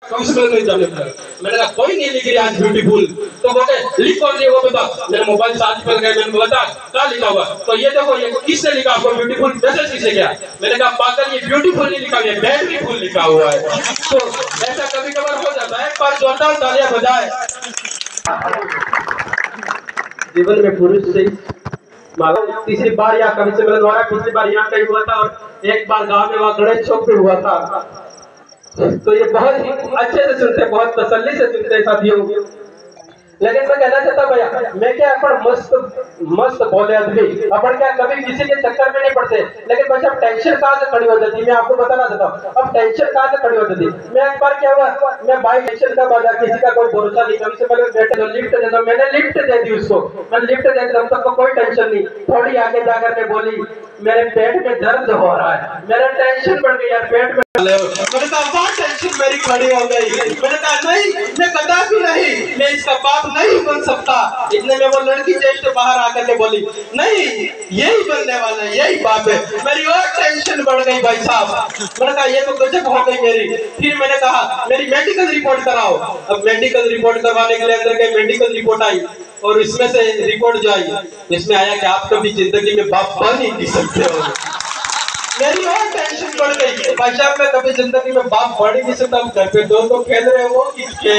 कम से कम नहीं जाने लगा। मैंने कहा कोई नहीं लिख रही आज ब्यूटीफुल, तो बोले लिख कौन दिया वो बता। मेरे मोबाइल चार्ज पर गए, मैंने बता क्या लिखा हुआ, तो ये देखो ये किसने लिखा आपको ब्यूटीफुल, मैसेज किसे गया। मैंने कहा पागल ये ब्यूटीफुल नहीं लिखा, ये बैटरीफुल लिखा हुआ है। तो ऐसा कभी कभार हो जाता है, पर जोरदार तालियां बजाए। जीवन में पुरुष से तीसरी बार या कभी से मेरे द्वारा पिछली बार यहाँ कहीं हुआ था और एक बार गांव में वहाँ गणेश चौक पे हुआ था। तो ये बहुत ही अच्छे से सुनते, बहुत तसल्ली से सुनते साथियों। लेकिन मैं कहना चाहता भैया, मैं क्या अपन मस्त बोले आदमी, अपन क्या कभी किसी के चक्कर में नहीं पड़ते। लेकिन बच्चा टेंशन कहाँ से खड़ी हो जाती है, मैं आपको बताना चाहता हूँ। अब टेंशन कहाँ से खड़ी हो जाती है, मैं एक बार क्या हुआ, मैं बाइक टेंशन का बाजार, किसी का कोई भरोसा नहीं, कभी से पहले बैठे तो लिफ्ट दे दो, मैंने लिफ्ट दे दी उसको, मैं लिफ्ट दे दी, तब कोई टेंशन नहीं। थोड़ी आगे जाकर के बोली मेरे पेट में दर्द हो रहा है, मेरा टेंशन बढ़ गई यार पेट में। मैंने कहा बहुत टेंशन मेरी खड़ी हो गई। मैंने कहा नहीं, मैं कदापि नहीं, मैं इसका बाप नहीं बन सकता। इतने में वो लड़की जस्ट बाहर आकर के बोली नहीं यही बनने वाला है, यही बाप है। मेरी और टेंशन बढ़ गई भाई साहब। मैंने कहा ये तो गजब हो गई मेरी। फिर मैंने कहा मेरी मेडिकल रिपोर्ट कराओ। अब मेडिकल रिपोर्ट करवाने के लिए अंदर गए, मेडिकल रिपोर्ट आई और इसमें से रिपोर्ट जो आई इसमें आया कि आप कभी जिंदगी में बाप बन ही नहीं सकते हो। मेरी और टेंशन बढ़ गई भाई साहब, मैं कभी जिंदगी में बाप बढ़ ही नहीं सकता। घर पे दो खेल रहे हो किसके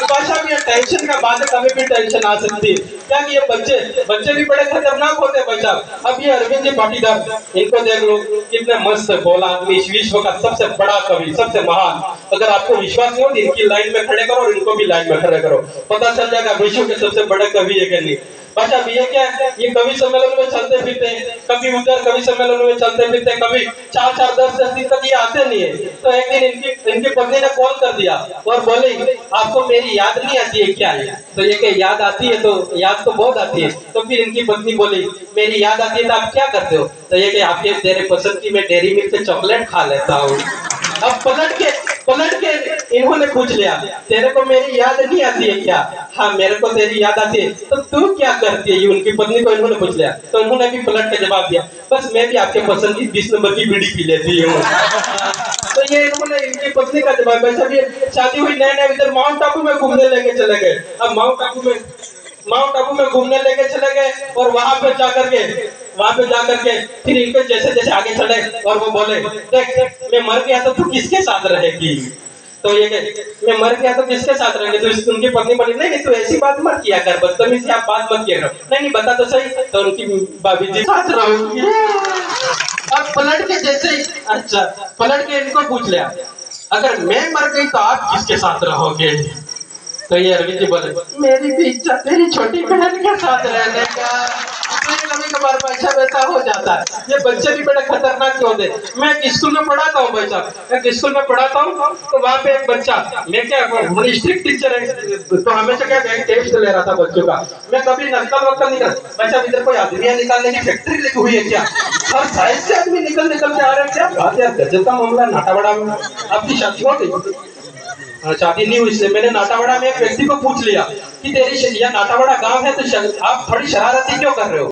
भाई साहब, ये टेंशन का बात है, कभी भी टेंशन आ सकती है। क्या कि ये बच्चे भी बड़े खतरनाक होते हैं भाई साहब। अब ये अरविंद जी पाटीदार, इनको देख लो कितने मस्त बोला आदमी, इस विश्व का सबसे बड़ा कवि, सबसे महान। अगर आपको विश्वास नहीं हो इनकी लाइन में खड़े करो और इनको भी लाइन में खड़े करो, पता चल जाएगा विश्व के सबसे बड़े कवि है कि नहीं। अच्छा अब ये क्या है, ये कवि सम्मेलन में चलते फिरते हैं, कभी उधर कवि सम्मेलन में चलते फिरते, कभी 4-4 10 दिन तक ये आते नहीं है। तो एक दिन इनकी पत्नी ने कॉल कर दिया और बोली आपको मेरी याद नहीं आती है क्या है। तो ये क्या याद आती है, तो याद तो बहुत आती है। तो फिर इनकी पत्नी बोली मेरी याद आती है तो आप क्या करते हो। तो ये क्या आपके तेरे पसंद की मैं डेयरी मिल्क से चॉकलेट खा लेता हूँ। अब पलट के इन्होंने पूछ लिया तेरे को मेरी याद नहीं आती है क्या। हाँ मेरे को तेरी याद आती है, तो तू क्या करती है, ये उनकी पत्नी को इन्होंने पूछ लिया। तो उन्होंने भी पलट के जवाब दिया बस मैं भी आपके पसंद की 20 नंबर की बीड़ी पी लेती हूँ। तो ये इन्होंने इनकी पत्नी का जवाब। वैसे भी शादी हुई नए इधर माउंट आबू में घूमने लेके चले गए। अब माउंट आबू में घूमने लेके चले गए और वहां पे जाकर के फिर इनके जैसे आगे चले और वो बोले देख मैं मर गया तो तू किसके साथ रहेगी। तो ये मैं मर गया तो किसके साथ रहेंगे। तो उनकी पत्नी बोली नहीं तू ऐसी बात मत किया कर, बदतमीजी आप बात मत किया करो। नहीं बता तो सही। तो उनकी भाभी जी साथ रहूंगी। अब पलट के जैसे अच्छा पलट के इनको पूछ लिया अगर मैं मर गई तो आप किसके साथ रहोगे। तो ये अरविंद जी बोले मेरी भी इच्छा तेरी छोटी बहन के साथ रहने का। कभी कभार पैसा वैसा हो जाता है। ये बच्चे भी बड़े खतरनाक होते। मैं स्कूल में पढ़ाता हूँ भाई साहब, मैं स्कूल में पढ़ाता हूँ तो वहाँ पे एक बच्चा, मैं क्या बड़ी स्ट्रिक्ट टीचर है तो हमेशा क्या टेस्ट ले रहा था बच्चों का। मैं कभी नकल वक्ल नहीं कर भाई साहब, इधर कोई आदमी निकालने की फैक्ट्री लगी हुई है क्या, हर साइड से आदमी निकल के आ रहे हैं क्या। बात यार गजब का मामला नाटावाड़ा में। आपकी शादी हो गई, शादी नहीं हुई इसलिए मैंने नाटावाड़ा में एक व्यक्ति को पूछ लिया कि तेरी यह नाटावाड़ा गांव है तो आप थोड़ी शरारती क्यों कर रहे हो।